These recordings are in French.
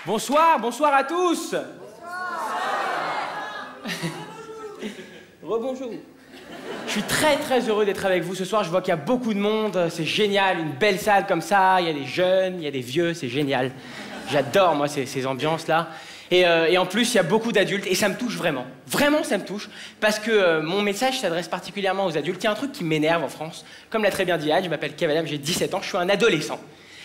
Bonsoir, bonsoir à tous. Rebonjour. Je suis très heureux d'être avec vous ce soir. Je vois qu'il y a beaucoup de monde. C'est génial, une belle salle comme ça. Il y a des jeunes, il y a des vieux, c'est génial. J'adore, moi, ces ambiances-là. Et en plus, il y a beaucoup d'adultes et ça me touche vraiment. Vraiment, ça me touche. Parce que mon message s'adresse particulièrement aux adultes. Il y a un truc qui m'énerve en France. Comme l'a très bien dit Anne, je m'appelle Kev Adam, j'ai 17 ans, je suis un adolescent.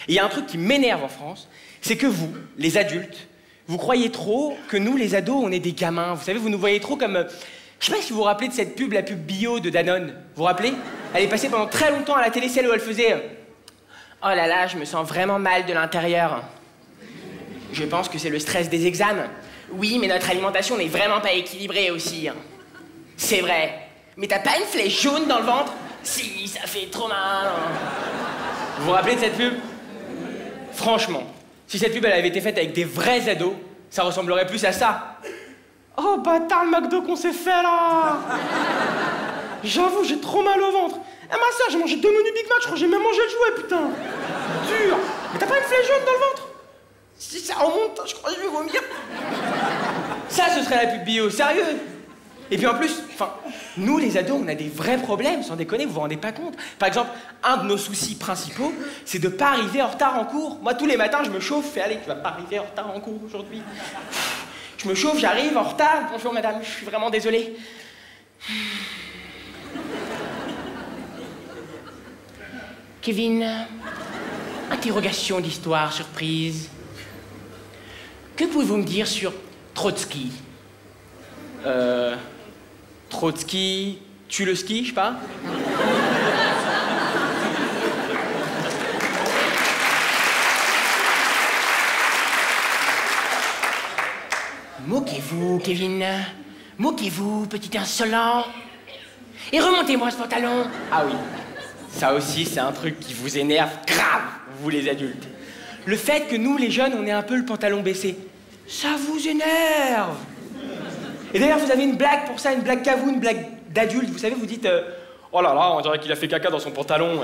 Et il y a un truc qui m'énerve en France, c'est que vous, les adultes, vous croyez trop que nous, les ados, on est des gamins. Vous savez, vous nous voyez trop comme... Je sais pas si vous vous rappelez de cette pub, la pub bio de Danone. Vous vous rappelez? Elle est passée pendant très longtemps à la télé, celle où elle faisait... Oh là là, je me sens vraiment mal de l'intérieur. Je pense que c'est le stress des examens. Oui, mais notre alimentation n'est vraiment pas équilibrée aussi. C'est vrai. Mais t'as pas une flèche jaune dans le ventre? Si, ça fait trop mal. Vous vous rappelez de cette pub? Franchement, si cette pub elle avait été faite avec des vrais ados, ça ressemblerait plus à ça. Oh bâtard, le McDo qu'on s'est fait là! J'avoue, j'ai trop mal au ventre. Eh ma soeur, j'ai mangé 2 menus Big Mac, je crois que j'ai même mangé le jouet, putain. Dur. Mais t'as pas une flèche jaune dans le ventre? Si ça remonte, je crois que je vais vomir. Ça, ce serait la pub bio, sérieux. Et puis en plus, nous les ados, on a des vrais problèmes, sans déconner, vous vous rendez pas compte. Par exemple, un de nos soucis principaux, c'est de pas arriver en retard en cours. Moi, tous les matins, je me chauffe, fais allez, tu vas pas arriver en retard en cours aujourd'hui. Je me chauffe, j'arrive en retard. Bonjour madame, je suis vraiment désolé. Kevin, interrogation d'histoire, surprise. Que pouvez-vous me dire sur Trotsky? Trotsky tue le ski, je sais pas. Moquez-vous, Kevin. Moquez-vous, petit insolent. Et remontez-moi ce pantalon. Ah oui, ça aussi, c'est un truc qui vous énerve grave, vous les adultes. Le fait que nous, les jeunes, on ait un peu le pantalon baissé, ça vous énerve. Et d'ailleurs, vous avez une blague pour ça, une blague qu'à vous, une blague d'adulte. Vous savez, vous dites oh là là, on dirait qu'il a fait caca dans son pantalon.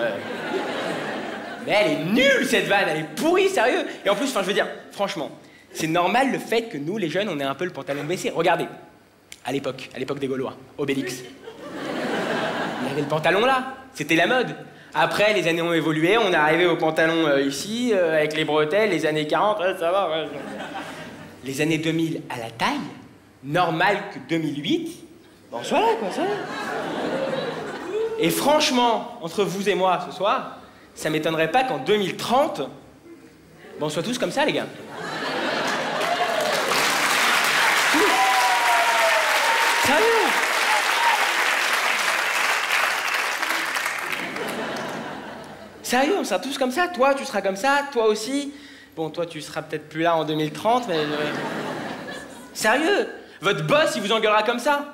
Mais elle est nulle, cette vanne, elle est pourrie, sérieux. Et en plus, je veux dire, franchement, c'est normal le fait que nous, les jeunes, on ait un peu le pantalon baissé. Regardez, à l'époque des Gaulois, Obélix. Il avait le pantalon là, c'était la mode. Après, les années ont évolué, on est arrivé au pantalon ici, avec les bretelles, les années 40, ouais, ça va, ouais. Les années 2000 à la taille, normal que 2008, bon, soit là, quoi, ça. Et franchement, entre vous et moi ce soir, ça m'étonnerait pas qu'en 2030, on soit tous comme ça, les gars. Sérieux? Sérieux, on sera tous comme ça. Toi, tu seras comme ça, toi aussi. Bon, toi, tu seras peut-être plus là en 2030, mais... Sérieux? Votre boss, il vous engueulera comme ça?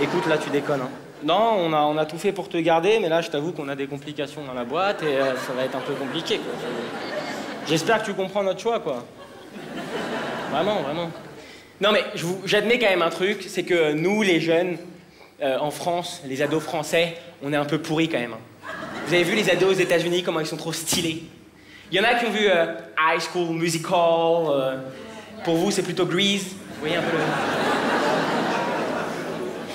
Écoute, là, tu déconnes, hein. Non, on a tout fait pour te garder, mais là, je t'avoue qu'on a des complications dans la boîte et ça va être un peu compliqué, quoi. J'espère que tu comprends notre choix, quoi. Vraiment, vraiment. Non, mais j'admets quand même un truc, c'est que nous, les jeunes, en France, les ados français, on est un peu pourris quand même. Vous avez vu les ados aux États-Unis, comment ils sont trop stylés? Il y en a qui ont vu High School Musical. Pour vous, c'est plutôt Grease. Vous voyez un peu le...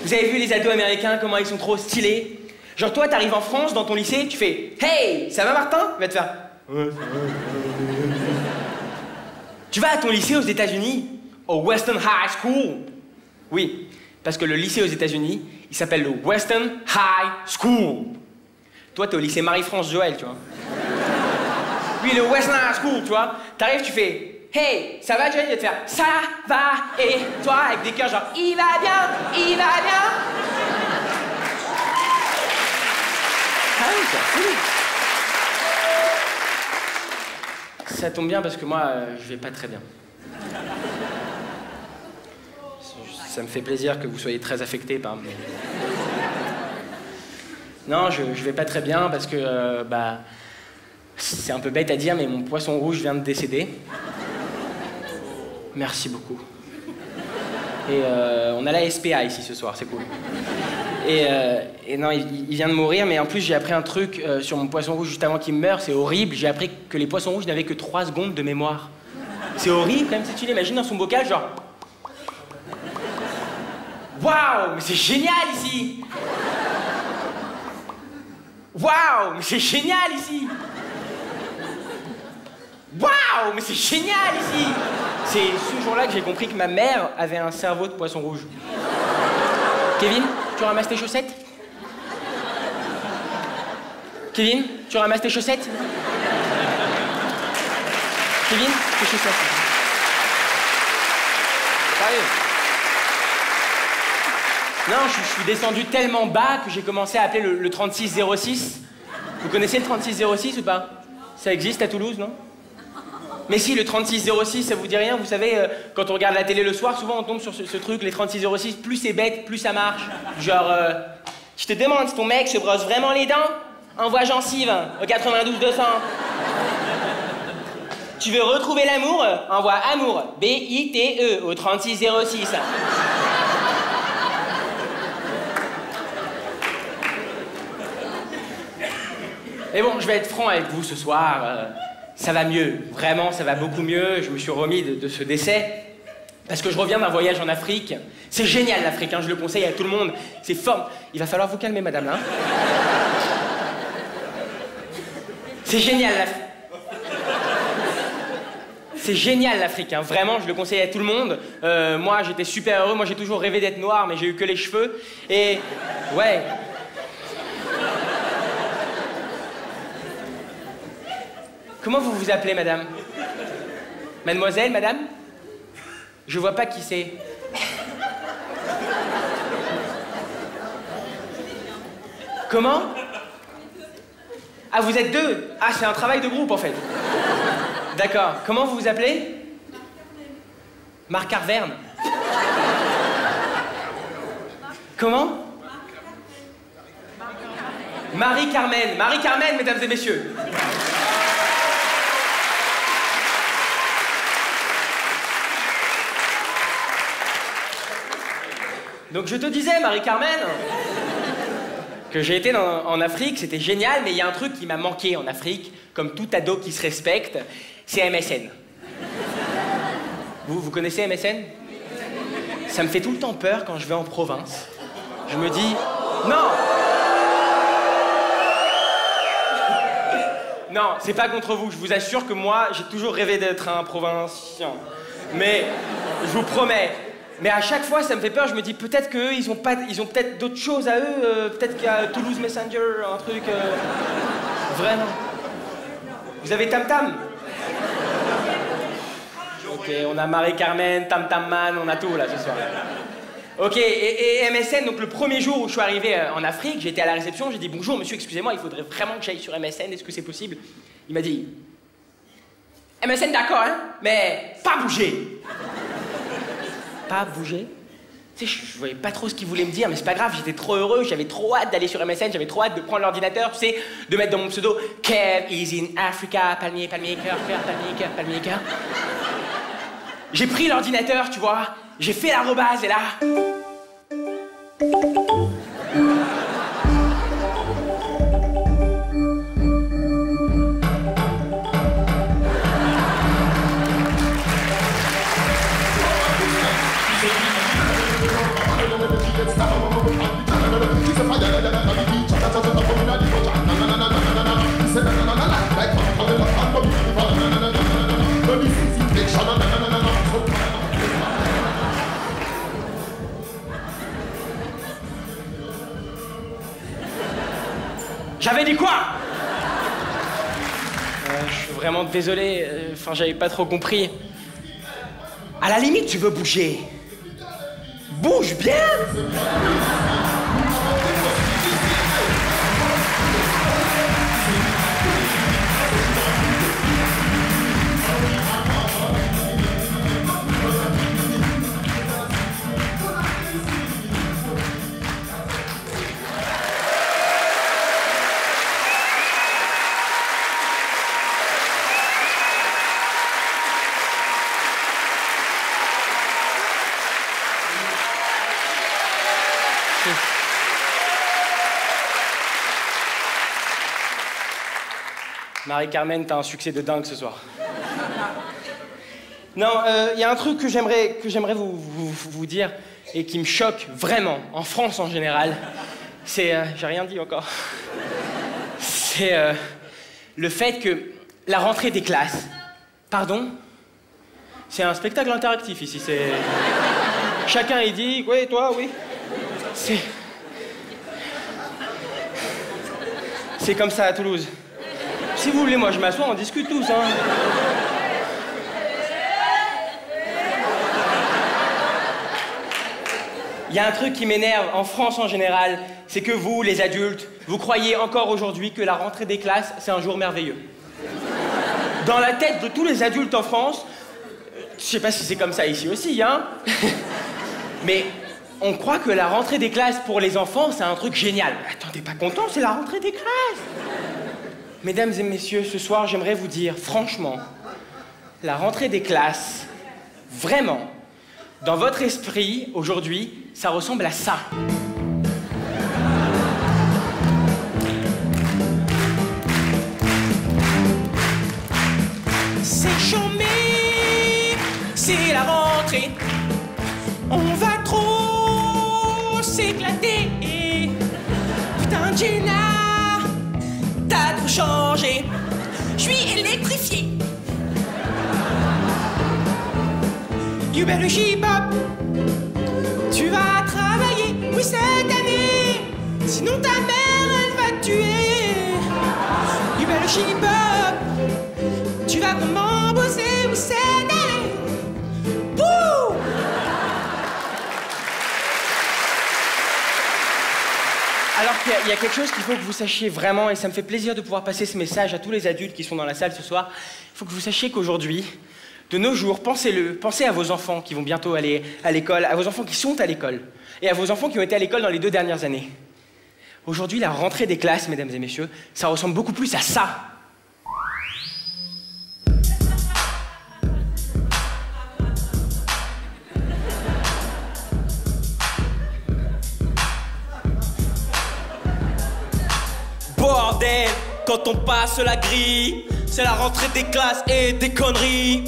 Vous avez vu les ados américains, comment ils sont trop stylés? Genre toi, t'arrives en France, dans ton lycée, tu fais « Hey, ça va Martin ?» Il va te faire « Ouais, ça va. » Tu vas à ton lycée aux États-Unis, au Western High School. Oui, parce que le lycée aux États-Unis, il s'appelle le Western High School. Toi, t'es au lycée Marie-France Joël, tu vois. Oui, le Western High School, tu vois. T'arrives, tu fais « Hey, ça va, Joël ?» Il va te faire « Ça va, et toi ?» avec des cœurs genre « Il va bien, il va bien. » Ah oui, ça, oui. Ça tombe bien parce que moi, je vais pas très bien. Ça me fait plaisir que vous soyez très affectés par... Non, je vais pas très bien parce que, c'est un peu bête à dire, mais mon poisson rouge vient de décéder. Merci beaucoup. Et on a la SPA ici ce soir, c'est cool. Et non, il vient de mourir, mais en plus, j'ai appris un truc sur mon poisson rouge juste avant qu'il meure, c'est horrible. J'ai appris que les poissons rouges n'avaient que 3 secondes de mémoire. C'est horrible, quand même, si tu l'imagines dans son bocal, genre... Waouh, mais c'est génial ici! Waouh, mais c'est génial ici! Waouh, mais c'est génial ici! C'est ce jour-là que j'ai compris que ma mère avait un cerveau de poisson rouge. Kevin, tu ramasses tes chaussettes? Kevin, tu ramasses tes chaussettes? Kevin, tes chaussettes. Sérieux? Non, je suis descendu tellement bas que j'ai commencé à appeler le 3606. Vous connaissez le 3606 ou pas? Ça existe à Toulouse, non? Mais si, le 3606, ça vous dit rien? Vous savez, quand on regarde la télé le soir, souvent on tombe sur ce truc, les 3606, plus c'est bête, plus ça marche. Genre, je te demande si ton mec se brosse vraiment les dents? Envoie gencive au 92 200. Tu veux retrouver l'amour? Envoie amour, B-I-T-E, au 3606. Mais bon, je vais être franc avec vous ce soir. Ça va mieux, vraiment, ça va beaucoup mieux. Je me suis remis de ce décès. Parce que je reviens d'un voyage en Afrique. C'est génial l'Afrique, hein, je le conseille à tout le monde. C'est fort. Il va falloir vous calmer, madame, là. Hein. C'est génial l'Afrique. C'est génial l'Afrique, hein. Vraiment, je le conseille à tout le monde. Moi, j'étais super heureux. Moi, j'ai toujours rêvé d'être noir, mais j'ai eu que les cheveux. Et ouais. Comment vous vous appelez, madame? Mademoiselle, madame? Je vois pas qui c'est. Comment? Ah, vous êtes 2? Ah, c'est un travail de groupe, en fait. D'accord. Comment vous vous appelez? Marc Carverne. Comment? Marie-Carmen. Marie-Carmen, mesdames et messieurs. Donc je te disais, Marie-Carmen, que j'ai été en Afrique, c'était génial, mais il y a un truc qui m'a manqué en Afrique, comme tout ado qui se respecte, c'est MSN. Vous connaissez MSN? Ça me fait tout le temps peur quand je vais en province. Je me dis, non! Non, c'est pas contre vous, je vous assure que moi, j'ai toujours rêvé d'être un provincien. Mais, je vous promets, mais à chaque fois, ça me fait peur, je me dis peut-être qu'eux, ils ont peut-être d'autres choses à eux, peut-être qu'il y a Toulouse Messenger, un truc... Vraiment. Vous avez Tam Tam? Ok, on a Marie-Carmen, Tam Tam Man, on a tout là ce soir. Ok, et MSN, donc le premier jour où je suis arrivé en Afrique, j'étais à la réception, j'ai dit bonjour monsieur, excusez-moi, il faudrait vraiment que j'aille sur MSN, est-ce que c'est possible? Il m'a dit MSN d'accord, hein, mais pas bouger. Pas bouger? Tu sais, je voyais pas trop ce qu'il voulait me dire, mais c'est pas grave, j'étais trop heureux, j'avais trop hâte d'aller sur MSN, j'avais trop hâte de prendre l'ordinateur, tu sais, de mettre dans mon pseudo Kev is in Africa, palmier, palmier, cœur, cœur, palmier, cœur, palmier, cœur. J'ai pris l'ordinateur, tu vois, j'ai fait l'arrobase et là... J'avais dit quoi? Je suis vraiment désolé, enfin j'avais pas trop compris. À la limite, tu veux bouger. Bouge bien! Marie-Carmen, t'as un succès de dingue ce soir. Non, il y a un truc que j'aimerais vous dire et qui me choque vraiment, en France en général. C'est... j'ai rien dit encore. C'est le fait que la rentrée des classes... Pardon? C'est un spectacle interactif ici, c'est... Chacun y dit, oui, toi, oui. C'est comme ça à Toulouse. Si vous voulez, moi je m'assois, on discute tous, hein. Il y a un truc qui m'énerve en France en général, c'est que vous, les adultes, vous croyez encore aujourd'hui que la rentrée des classes, c'est un jour merveilleux. Dans la tête de tous les adultes en France, je sais pas si c'est comme ça ici aussi, hein, mais on croit que la rentrée des classes pour les enfants, c'est un truc génial. Attends, t'es pas content, c'est la rentrée des classes. Mesdames et messieurs, ce soir, j'aimerais vous dire, franchement, la rentrée des classes, vraiment, dans votre esprit, aujourd'hui, ça ressemble à ça. C'est chômé, c'est la rentrée. On va trop s'éclater. Putain, Gina, t'as trop changé. Je suis électrifié. You better keep up. Tu vas travailler, oui, cette année. Sinon ta mère, elle va te tuer. You better keep up. Tu vas vraiment bosser, oui, cette année. Wouh! Alors qu'il y a quelque chose qu'il faut que vous sachiez vraiment, et ça me fait plaisir de pouvoir passer ce message à tous les adultes qui sont dans la salle ce soir. Il faut que vous sachiez qu'aujourd'hui, de nos jours, pensez-le, pensez à vos enfants qui vont bientôt aller à l'école, à vos enfants qui sont à l'école, et à vos enfants qui ont été à l'école dans les 2 dernières années. Aujourd'hui, la rentrée des classes, mesdames et messieurs, ça ressemble beaucoup plus à ça. Bordel, quand on passe la grille, c'est la rentrée des classes et des conneries.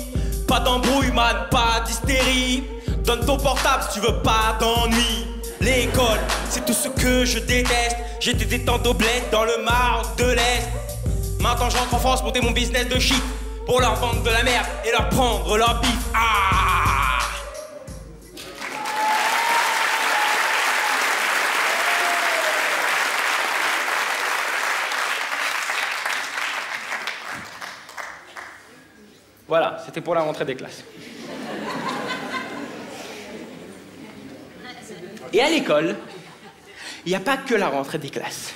Pas d'embrouille, man, pas d'hystérie. Donne ton portable si tu veux pas d'ennui. L'école, c'est tout ce que je déteste. J'étais détendu au bled dans le Maroc de l'Est. Maintenant je rentre en France, monter mon business de shit pour leur vendre de la merde et leur prendre leur bif. Ah! Voilà, c'était pour la rentrée des classes. Et à l'école, il n'y a pas que la rentrée des classes.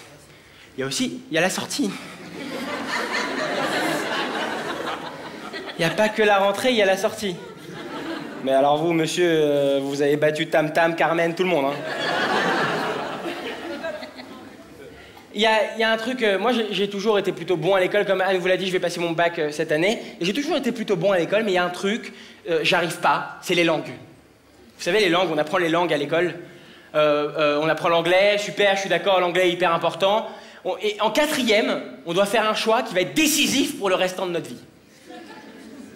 Il y a aussi, la sortie. Il n'y a pas que la rentrée, il y a la sortie. Mais alors vous, monsieur, vous avez battu Tam Tam, Carmen, tout le monde, hein. Il y a un truc, moi j'ai toujours été plutôt bon à l'école, comme Anne vous l'a dit, je vais passer mon bac cette année, et j'ai toujours été plutôt bon à l'école, mais il y a un truc, j'arrive pas, c'est les langues. Vous savez, les langues, on apprend les langues à l'école, on apprend l'anglais, super, je suis d'accord, l'anglais est hyper important, et en 4e, on doit faire un choix qui va être décisif pour le restant de notre vie.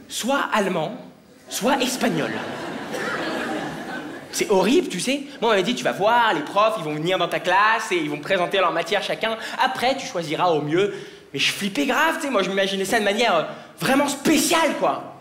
Soit allemand, soit espagnol. C'est horrible, tu sais. Moi, on m'avait dit, tu vas voir, les profs, ils vont venir dans ta classe et ils vont présenter leur matière chacun. Après, tu choisiras au mieux. Mais je flippais grave, tu sais. Moi, je m'imaginais ça de manière vraiment spéciale, quoi.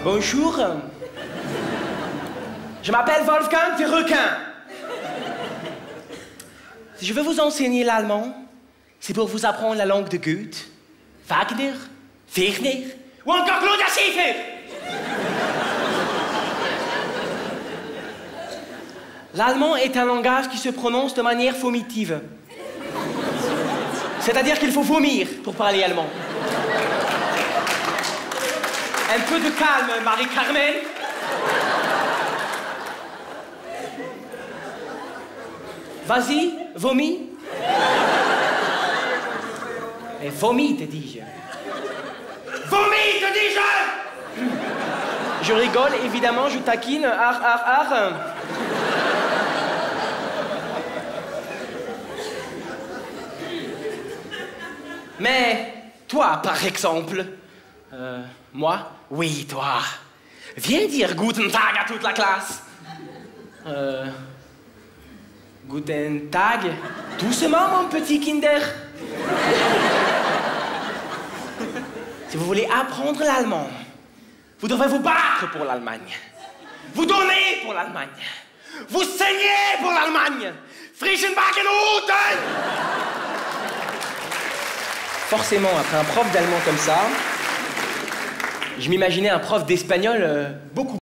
Bonjour. Je m'appelle Wolfgang Verrequin. Si je veux vous enseigner l'allemand, c'est pour vous apprendre la langue de Goethe, Wagner, Werner ou encore Claudia Schiffer. L'allemand est un langage qui se prononce de manière vomitive. C'est-à-dire qu'il faut vomir pour parler allemand. Un peu de calme, Marie-Carmen. Vas-y, vomis. Et vomis, te dis-je. Vomis, te dis-je. Je rigole, évidemment, je taquine. Ar. Mais toi, par exemple, moi, oui, toi, viens dire Guten Tag à toute la classe. Guten Tag, doucement, mon petit Kinder. Si vous voulez apprendre l'allemand, vous devrez vous battre pour l'Allemagne. Vous donner pour l'Allemagne. Vous saignez pour l'Allemagne. Frischenbackenhuten. Forcément, après un prof d'allemand comme ça, je m'imaginais un prof d'espagnol beaucoup.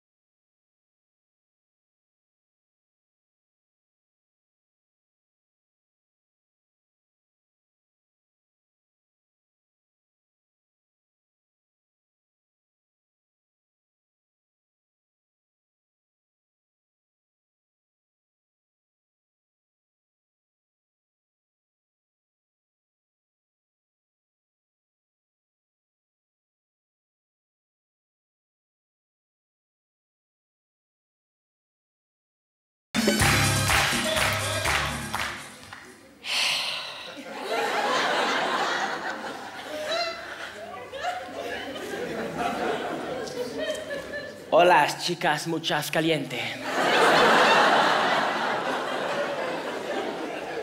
Hola, chicas muchas caliente.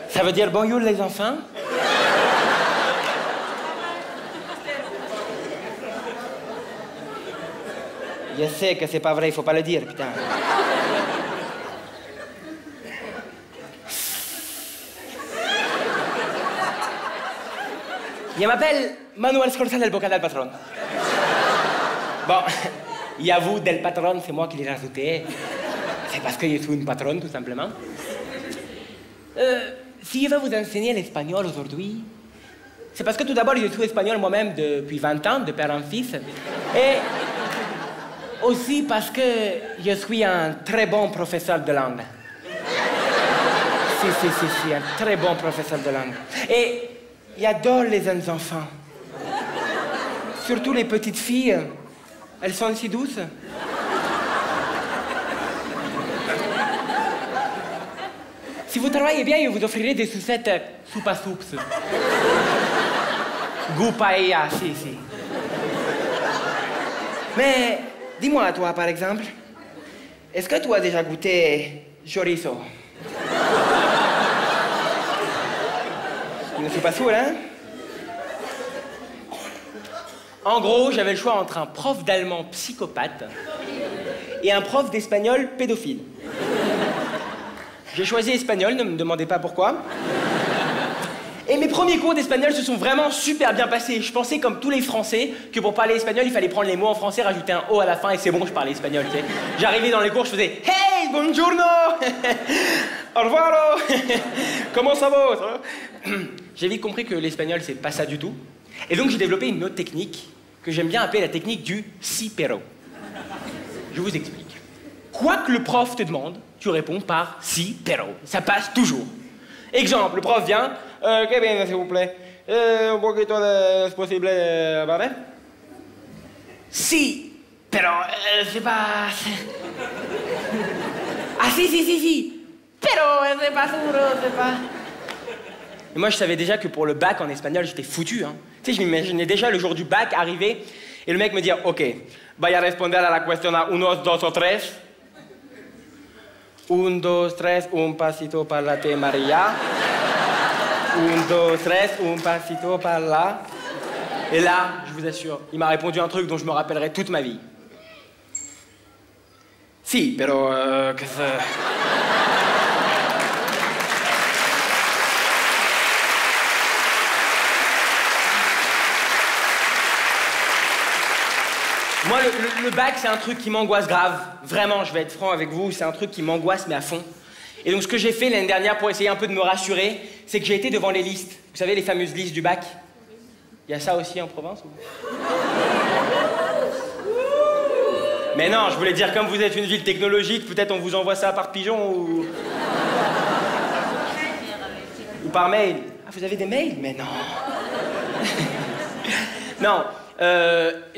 Ça veut dire bonjour les enfants? Je sais que c'est pas vrai, il faut pas le dire, putain. Je m'appelle Manuel Scorza del Boca del Patron. Bon, Yavu del Patron, c'est moi qui l'ai rajouté. C'est parce que je suis une patronne, tout simplement. Si je vais vous enseigner l'espagnol aujourd'hui, c'est parce que tout d'abord, je suis espagnol moi-même depuis 20 ans, de père en fils. Et aussi parce que je suis un très bon professeur de langue. Si, un très bon professeur de langue. Et j'adore les jeunes enfants. Surtout les petites filles. Elles sont si douces. Si vous travaillez bien, je vous offrirai des sucettes soupa soups. Goût paella, si. Mais dis-moi, toi, par exemple, est-ce que tu as déjà goûté chorizo? Je ne suis pas sûr, hein? En gros, j'avais le choix entre un prof d'allemand psychopathe et un prof d'espagnol pédophile. J'ai choisi espagnol, ne me demandez pas pourquoi. Et mes premiers cours d'espagnol se sont vraiment super bien passés. Je pensais, comme tous les Français, que pour parler espagnol, il fallait prendre les mots en français, rajouter un O à la fin, et c'est bon, je parlais espagnol, tu sais. J'arrivais dans les cours, je faisais « Hey, buongiorno. Au revoir. Comment ça va? J'ai vite compris que l'espagnol, c'est pas ça du tout. Et donc, j'ai développé une autre technique que j'aime bien appeler la technique du si pero. Je vous explique. Quoi que le prof te demande, tu réponds par si pero. Ça passe toujours. Exemple, le prof vient. Que bien, s'il vous plaît. Un poquito de es posible, ¿vale? Si, pero c'est pas. Ah si. Pero c'est pas seguro, c'est pas. Et moi, je savais déjà que pour le bac en espagnol, j'étais foutu. Hein. Tu sais, je m'imaginais déjà le jour du bac arriver et le mec me dire, OK, vaya a responder a la cuestión a 1, 2 o 3. 1, 2, 3, un pasito par la te Maria. 1, 2, 3, un pasito par là. Et là, je vous assure, il m'a répondu un truc dont je me rappellerai toute ma vie. Si, pero que ça... Moi, le bac, c'est un truc qui m'angoisse grave. Vraiment, je vais être franc avec vous, c'est un truc qui m'angoisse, mais à fond. Et donc, ce que j'ai fait l'année dernière pour essayer un peu de me rassurer, c'est que j'ai été devant les listes. Vous savez, les fameuses listes du bac. Il y a ça aussi en province ou... Mais non, je voulais dire, comme vous êtes une ville technologique, peut-être on vous envoie ça par pigeon ou... ou par mail. Ah, vous avez des mails? Mais non. Non.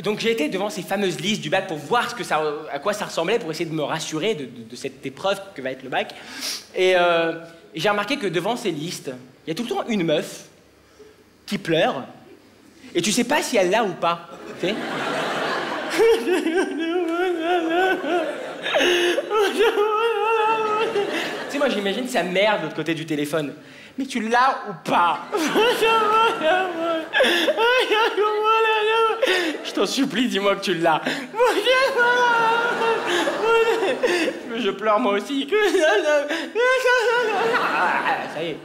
Donc j'ai été devant ces fameuses listes du bac pour voir à quoi ça ressemblait, pour essayer de me rassurer de cette épreuve que va être le bac. Et j'ai remarqué que devant ces listes, il y a tout le temps une meuf qui pleure, et tu sais pas si elle l'a ou pas. Tu sais? Tu sais, moi j'imagine sa mère de l'autre côté du téléphone. Mais tu l'as ou pas? Je t'en supplie, dis-moi que tu l'as. Je pleure moi aussi. Ça y est.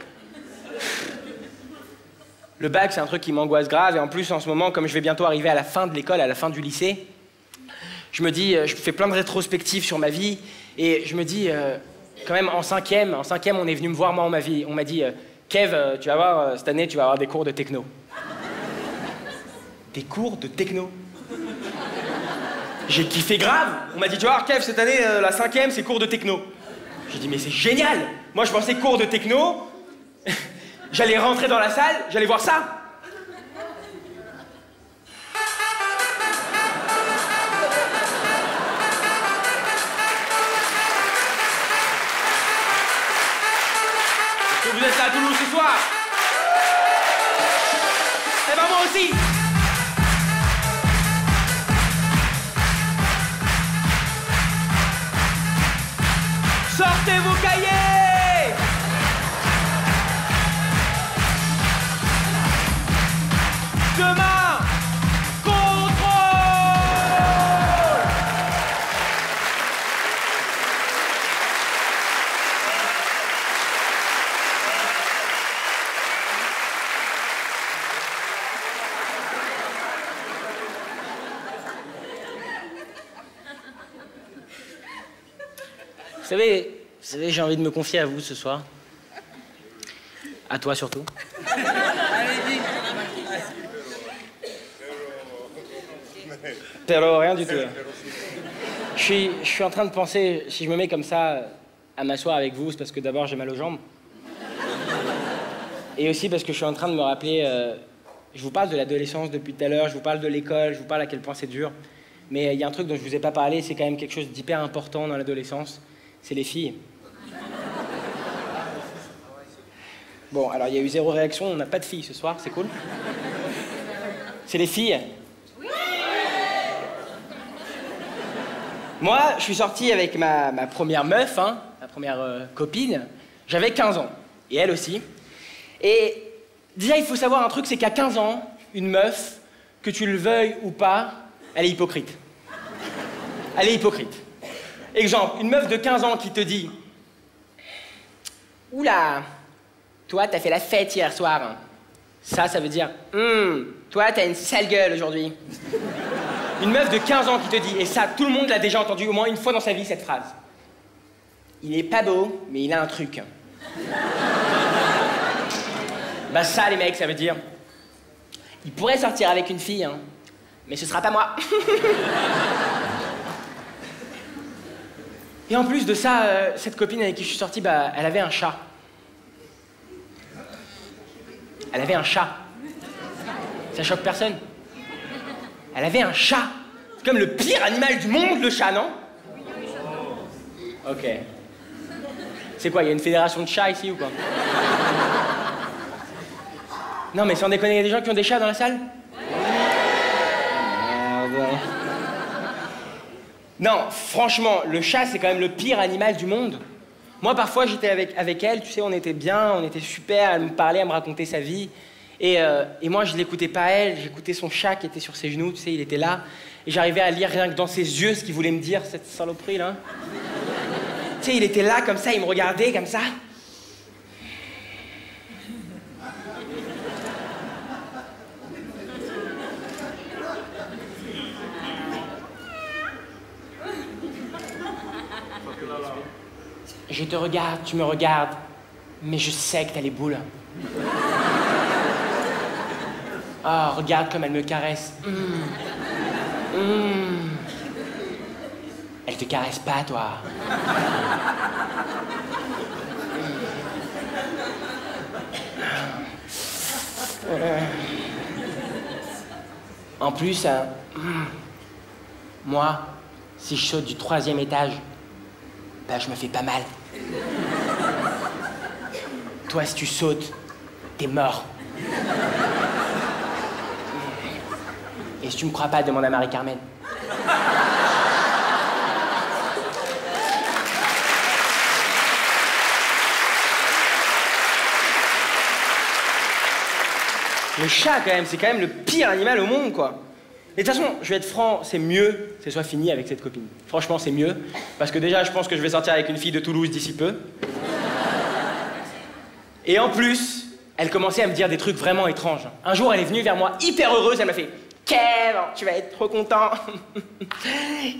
Le bac, c'est un truc qui m'angoisse grave. Et en plus, en ce moment, comme je vais bientôt arriver à la fin de l'école, à la fin du lycée, je me dis, je fais plein de rétrospectives sur ma vie. Et je me dis, quand même, en cinquième, on est venu me voir, moi, on m'a dit, Kev, tu vas voir, cette année, tu vas avoir des cours de techno. Des cours de techno? J'ai kiffé grave. On m'a dit, tu vas voir, Kev, cette année, la cinquième, c'est cours de techno. J'ai dit, mais c'est génial. Moi, je pensais cours de techno. J'allais rentrer dans la salle, j'allais voir ça. Est-ce que vous êtes là à Toulouse ce soir? Eh ben moi aussi. Sortez vos cahiers. Demain, contrôle! Vous savez, j'ai envie de me confier à vous ce soir. À toi surtout. Pero rien du tout. Je suis en train de penser, si je me mets comme ça à m'asseoir avec vous, c'est parce que d'abord j'ai mal aux jambes. Et aussi parce que je suis en train de me rappeler, je vous parle de l'adolescence depuis tout à l'heure, je vous parle de l'école, je vous parle à quel point c'est dur. Mais il y a un truc dont je vous ai pas parlé, c'est quand même quelque chose d'hyper important dans l'adolescence, c'est les filles. Bon, alors il y a eu 0 réaction, on n'a pas de filles ce soir, c'est cool. C'est les filles. Moi, je suis sorti avec ma première meuf, hein, ma première copine. J'avais 15 ans, et elle aussi. Et déjà, il faut savoir un truc, c'est qu'à 15 ans, une meuf, que tu le veuilles ou pas, elle est hypocrite. Elle est hypocrite. Exemple, une meuf de 15 ans qui te dit « Oula, toi, t'as fait la fête hier soir. » Ça veut dire « Toi, t'as une sale gueule aujourd'hui. » Une meuf de 15 ans qui te dit, et ça, tout le monde l'a déjà entendu au moins une fois dans sa vie, cette phrase. Il est pas beau, mais il a un truc. Bah ça, les mecs, ça veut dire... Il pourrait sortir avec une fille, hein, mais ce sera pas moi. Et en plus de ça, cette copine avec qui je suis sorti, bah, elle avait un chat. Elle avait un chat. Ça choque personne? Elle avait un chat. C'est comme le pire animal du monde, le chat, non? Ok. C'est quoi, il y a une fédération de chats ici ou quoi? Non, mais sans déconner, il y a des gens qui ont des chats dans la salle? Merde. Non, franchement, le chat, c'est quand même le pire animal du monde. Moi, parfois, j'étais avec elle, tu sais, on était bien, on était super, elle me parlait, elle me racontait sa vie. Et moi, je l'écoutais pas elle, j'écoutais son chat qui était sur ses genoux, tu sais, il était là. Et j'arrivais à lire rien que dans ses yeux ce qu'il voulait me dire, cette saloperie, là. Tu sais, il était là, comme ça, il me regardait, comme ça. Je te regarde, tu me regardes, mais je sais que t'as les boules. Oh, regarde comme elle me caresse. te caresse pas, toi. En plus, moi, si je saute du 3e étage, bah je me fais pas mal. Toi, si tu sautes, t'es mort. Et si tu me crois pas, demande à Marie-Carmen. Le chat, quand même, c'est quand même le pire animal au monde, quoi. Et de toute façon, je vais être franc, c'est mieux que ce soit fini avec cette copine. Franchement, c'est mieux. Parce que déjà, je pense que je vais sortir avec une fille de Toulouse d'ici peu. Et en plus, elle commençait à me dire des trucs vraiment étranges. Un jour, elle est venue vers moi hyper heureuse, elle m'a fait « Kev, tu vas être trop content.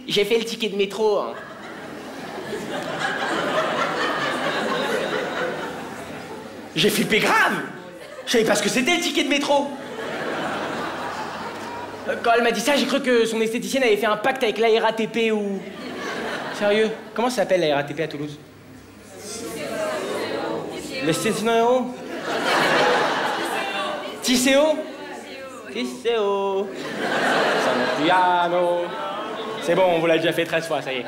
J'ai fait le ticket de métro. Hein. » J'ai flippé grave. Je savais pas ce que c'était le ticket de métro. Quand elle m'a dit ça, j'ai cru que son esthéticienne avait fait un pacte avec la RATP ou... Sérieux? Comment ça s'appelle la RATP à Toulouse? Le Cécino? Tisséo? Tisséo. San piano. C'est bon, on vous l'a déjà fait 13 fois, ça y est.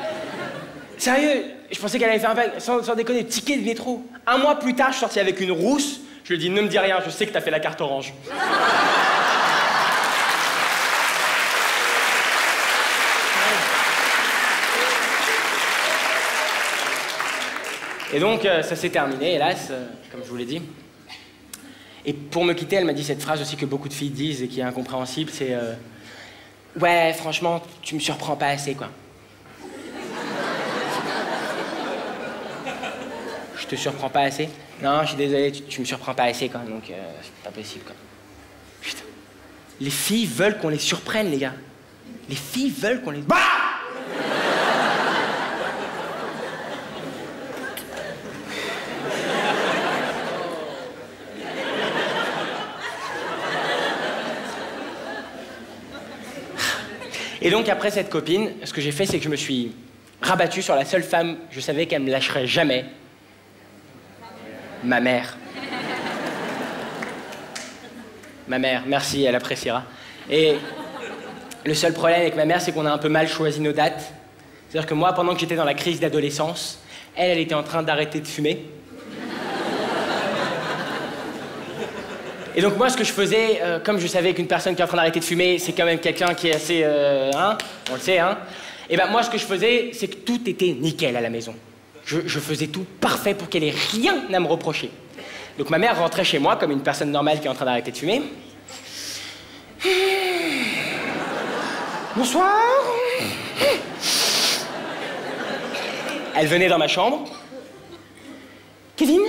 Sérieux? Je pensais qu'elle avait fait un pacte, sans déconner, ticket de métro. Un mois plus tard, je suis sorti avec une rousse. Je lui ai dit, ne me dis rien, je sais que t'as fait la carte orange. Et donc, ça s'est terminé, hélas, comme je vous l'ai dit. Et pour me quitter, elle m'a dit cette phrase aussi que beaucoup de filles disent et qui est incompréhensible, c'est ouais, franchement, tu me surprends pas assez, quoi. Je te surprends pas assez? Non, je suis désolé, tu me surprends pas assez, quoi, donc c'est pas possible, quoi. Putain. Les filles veulent qu'on les surprenne, les gars. Les filles veulent qu'on les... Bah! Et donc, après cette copine, ce que j'ai fait, c'est que je me suis rabattu sur la seule femme, je savais qu'elle me lâcherait jamais. Ma mère. Ma mère, merci, elle appréciera. Et le seul problème avec ma mère, c'est qu'on a un peu mal choisi nos dates. C'est-à-dire que moi, pendant que j'étais dans la crise d'adolescence, elle était en train d'arrêter de fumer. Et donc moi, ce que je faisais, comme je savais qu'une personne qui est en train d'arrêter de fumer, c'est quand même quelqu'un qui est assez... hein, on le sait, hein. Et ben moi, ce que je faisais, c'est que tout était nickel à la maison. Je faisais tout parfait pour qu'elle ait rien à me reprocher. Donc ma mère rentrait chez moi comme une personne normale qui est en train d'arrêter de fumer. Bonsoir. Elle venait dans ma chambre. Kevin,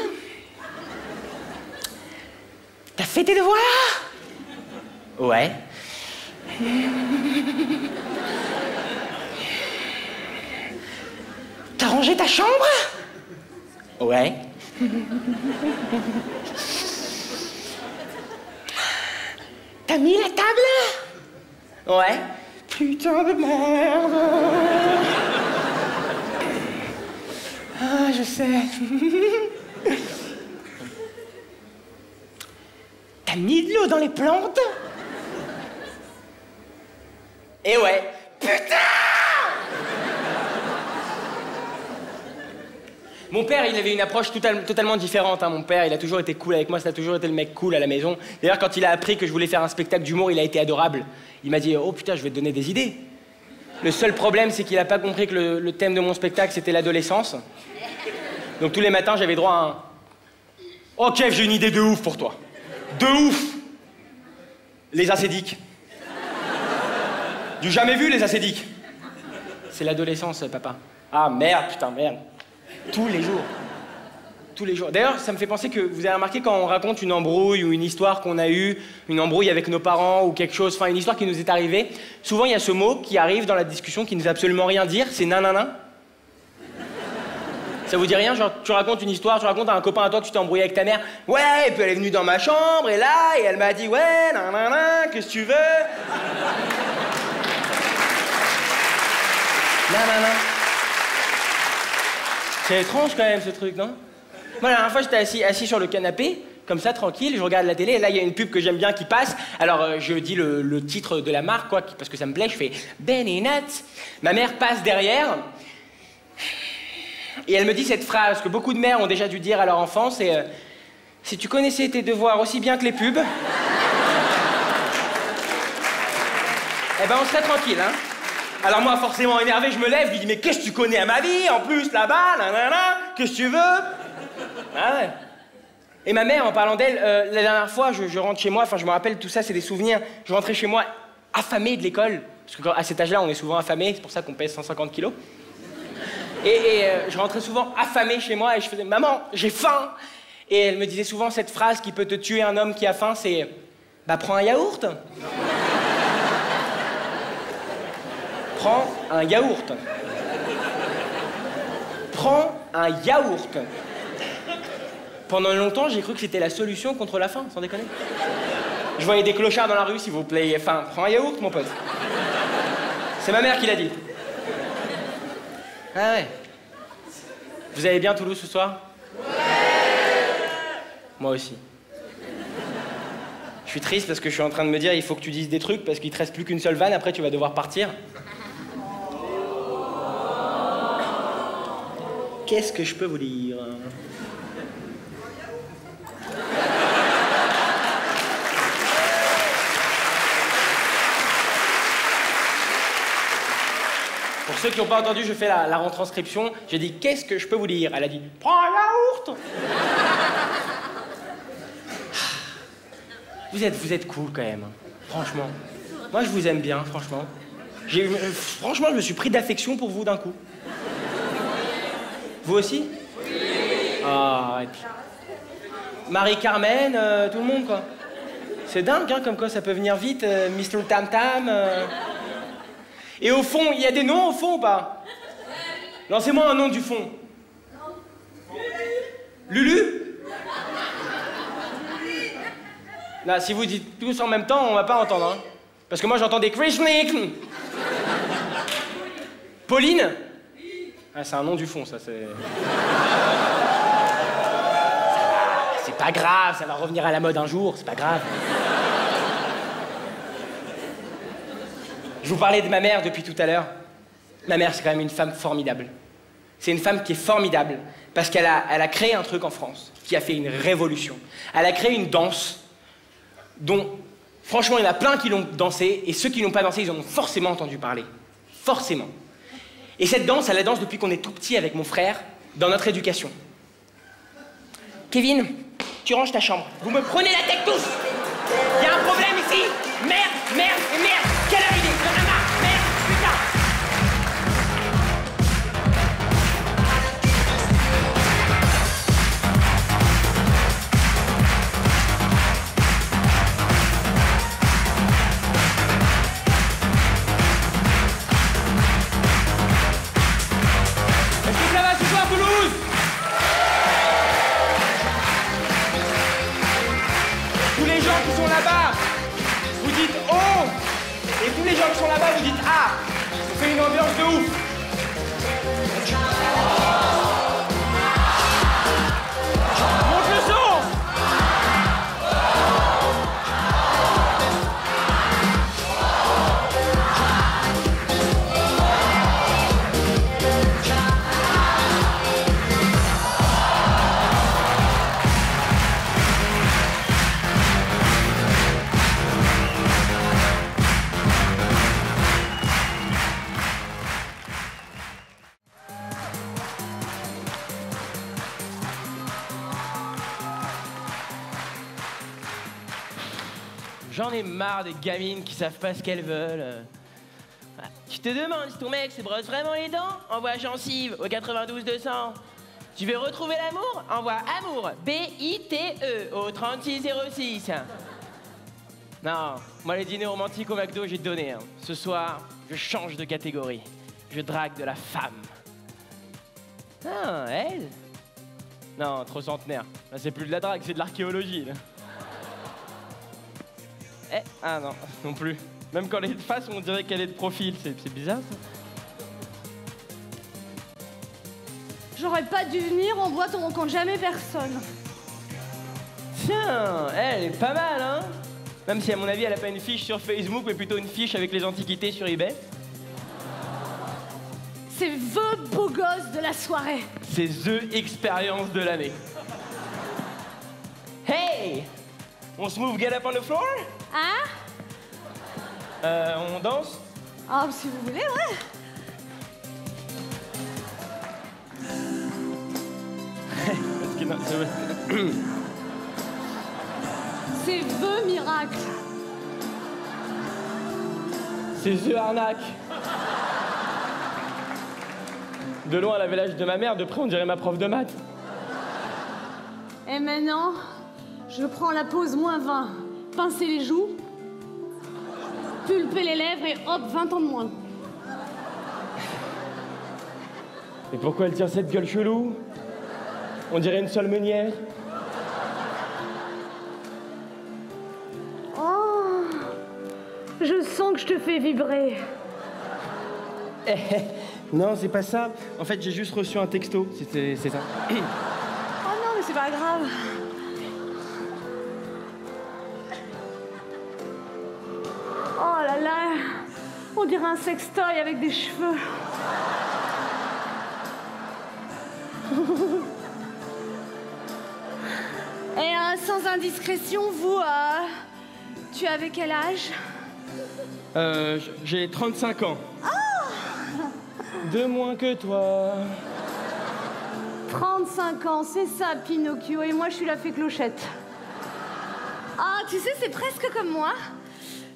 t'as fait tes devoirs? Ouais. T'as rangé ta chambre? Ouais. T'as mis la table? Ouais. Putain de merde. Ah, je sais. T'as mis de l'eau dans les plantes? Et ouais. Putain! Mon père, il avait une approche totalement différente. Hein. Mon père, il a toujours été cool avec moi, ça a toujours été le mec cool à la maison. D'ailleurs, quand il a appris que je voulais faire un spectacle d'humour, il a été adorable. Il m'a dit « Oh putain, je vais te donner des idées ». Le seul problème, c'est qu'il n'a pas compris que le thème de mon spectacle, c'était l'adolescence. Donc tous les matins, j'avais droit à un « Oh Kev, j'ai une idée de ouf pour toi. De ouf !» Les acédiques. Du jamais vu, les acédiques. C'est l'adolescence, papa. Ah merde, putain, merde. Tous les jours. Tous les jours. D'ailleurs, ça me fait penser que vous avez remarqué quand on raconte une embrouille ou une histoire qu'on a eue, une embrouille avec nos parents ou quelque chose, enfin une histoire qui nous est arrivée, souvent il y a ce mot qui arrive dans la discussion qui ne veut absolument rien dire, c'est nanana. Ça vous dit rien? Genre, tu racontes une histoire, tu racontes à un copain à toi que tu t'es embrouillé avec ta mère. Ouais, et puis elle est venue dans ma chambre, et là, et elle m'a dit, ouais, nanana, qu'est-ce que tu veux? Nanana. C'est étrange quand même ce truc, non? Moi, la dernière fois, j'étais assis sur le canapé, comme ça, tranquille, je regarde la télé, et là, il y a une pub que j'aime bien qui passe. Alors, je dis le titre de la marque, quoi, parce que ça me plaît, je fais Benny Nuts. Ma mère passe derrière, et elle me dit cette phrase que beaucoup de mères ont déjà dû dire à leur enfant, c'est si tu connaissais tes devoirs aussi bien que les pubs, eh ben, on serait tranquille, hein. Alors moi, forcément énervé, je me lève, je lui dis, mais qu'est-ce que tu connais à ma vie, en plus, là-bas, nanana, qu'est-ce que tu veux? Ah ouais. Et ma mère, en parlant d'elle, la dernière fois, je rentre chez moi, enfin, je me rappelle, tout ça, c'est des souvenirs. Je rentrais chez moi affamé de l'école, parce que à cet âge-là, on est souvent affamé, c'est pour ça qu'on pèse 150 kilos. Et je rentrais souvent affamé chez moi, et je faisais, maman, j'ai faim. Et elle me disait souvent cette phrase qui peut te tuer un homme qui a faim, c'est, bah, prends un yaourt. Prends un yaourt. Prends un yaourt. Pendant longtemps, j'ai cru que c'était la solution contre la faim, sans déconner. Je voyais des clochards dans la rue, s'il vous plaît. Enfin, prends un yaourt, mon pote. C'est ma mère qui l'a dit. Ah ouais. Vous allez bien, Toulouse, ce soir? Ouais. Moi aussi. Je suis triste parce que je suis en train de me dire, il faut que tu dises des trucs parce qu'il te reste plus qu'une seule vanne, après tu vas devoir partir. Qu'est-ce que je peux vous dire? Pour ceux qui n'ont pas entendu, je fais la retranscription. J'ai dit, qu'est-ce que je peux vous dire? Elle a dit, prends un yaourt. Vous êtes cool quand même, franchement. Moi, je vous aime bien, franchement. Franchement, je me suis pris d'affection pour vous d'un coup. Vous aussi? Oui. Ah, et puis... Marie-Carmen, tout le monde, quoi. C'est dingue, hein, comme quoi ça peut venir vite, Mr. Tam Tam. Et au fond, il y a des noms au fond ou pas? Lancez-moi un nom du fond. Lulu? Là, si vous dites tous en même temps, on va pas entendre, hein. Parce que moi, j'entends des Krishnik. Pauline? Ah, c'est un nom du fond, ça, c'est... C'est pas grave, ça va revenir à la mode un jour, c'est pas grave. Je vous parlais de ma mère depuis tout à l'heure. Ma mère, c'est quand même une femme formidable. C'est une femme qui est formidable parce qu'elle a créé un truc en France qui a fait une révolution. Elle a créé une danse dont, franchement, il y en a plein qui l'ont dansé et ceux qui n'ont pas dansé, ils en ont forcément entendu parler. Forcément. Et cette danse, elle la danse depuis qu'on est tout petit avec mon frère dans notre éducation. Kevin, tu ranges ta chambre. Vous me prenez la tête tous. Il y a un problème ici. Merde, merde et merde. Quelle heure il est? J'en ai marre. Merde, putain. Est-ce que ça va ce soir, Toulouse? Tous les gens qui sont là-bas, vous dites « Oh !» et tous les gens qui sont là-bas, vous dites « Ah !» Ça fait une ambiance de ouf. Monte le son. J'en ai marre des gamines qui savent pas ce qu'elles veulent. Tu te demandes si ton mec se brosse vraiment les dents? Envoie gencive au 92 200. Tu veux retrouver l'amour? Envoie amour, B-I-T-E, au 3606. Non, moi les dîners romantiques au McDo, j'ai donné. Hein. Ce soir, je change de catégorie. Je drague de la femme. Ah, elle? Non, trop centenaire. Là, c'est plus de la drague, c'est de l'archéologie. Ah non, non plus. Même quand elle est de face, on dirait qu'elle est de profil. C'est bizarre, ça. J'aurais pas dû venir en boîte, on rencontre jamais personne. Tiens, elle est pas mal, hein? Même si à mon avis elle a pas une fiche sur Facebook, mais plutôt une fiche avec les antiquités sur eBay. C'est the beau gosse de la soirée. C'est the expérience de l'année. Hey! On se move, get up on the floor? Hein? On danse? Ah, si vous voulez, ouais. Parce que non, c'est vrai. C'est the miracle. C'est the arnaque. De loin, elle avait l'âge de ma mère, de près, on dirait ma prof de maths. Et maintenant, je prends la pause -20. Pincer les joues, pulper les lèvres et hop, 20 ans de moins. Et pourquoi elle tient cette gueule chelou? On dirait une seule meunière. Oh, je sens que je te fais vibrer. Non, c'est pas ça. En fait, j'ai juste reçu un texto. C'est ça. Oh non, mais c'est pas grave. Oh là là, on dirait un sextoy avec des cheveux. Et sans indiscrétion, vous, tu avais quel âge? J'ai 35 ans. De moins que toi. 35 ans, c'est ça, Pinocchio, et moi je suis la fée Clochette. Ah, tu sais, c'est presque comme moi.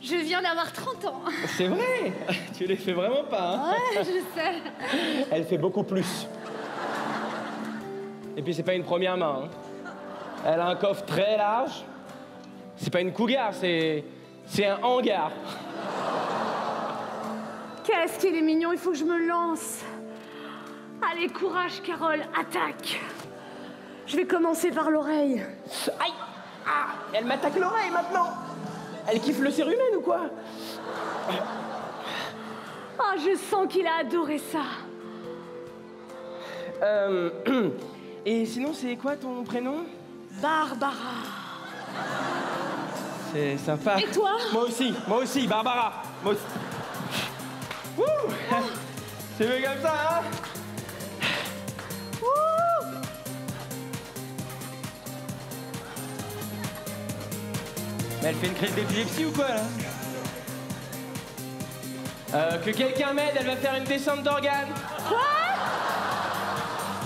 Je viens d'avoir 30 ans. C'est vrai. Tu les fais vraiment pas, hein? Ouais, je sais. Elle fait beaucoup plus. Et puis c'est pas une première main, hein. Elle a un coffre très large. C'est pas une cougar, c'est un hangar. Qu'est-ce qu'il est mignon, il faut que je me lance. Allez, courage, Carole, attaque. Je vais commencer par l'oreille. Aïe! Ah! Elle m'attaque l'oreille maintenant! Elle kiffe le cérumen ou quoi? Ah, je sens qu'il a adoré ça. Et sinon, c'est quoi ton prénom? Barbara. C'est sympa. Et toi? Moi aussi, Barbara. Moi aussi. Wouh! C'est mieux comme ça, hein? Ouh. Mais elle fait une crise d'épilepsie ou quoi, là? Que quelqu'un m'aide, elle va faire une descente d'organes. Quoi?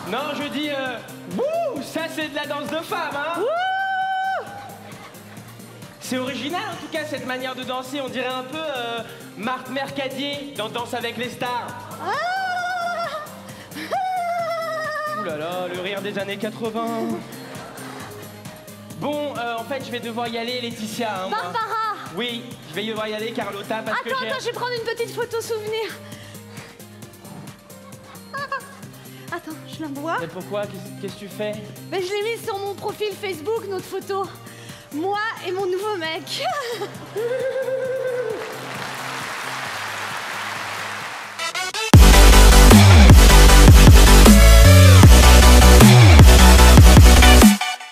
Non, je dis, wouh! Ça, c'est de la danse de femme, hein? Ouh. C'est original, en tout cas, cette manière de danser. On dirait un peu Marthe Mercadier dans Danse avec les stars. Ah. Ouh là là, le rire des années 80. Bon, en fait, je vais devoir y aller, Laetitia. Hein, moi. Barbara. Oui, je vais devoir y aller, Carlotta, parce que j'ai... Attends, je vais prendre une petite photo souvenir. Attends, je la vois. Mais pourquoi? Qu'est-ce que tu fais? Ben, je l'ai mise sur mon profil Facebook, notre photo. Moi et mon nouveau mec.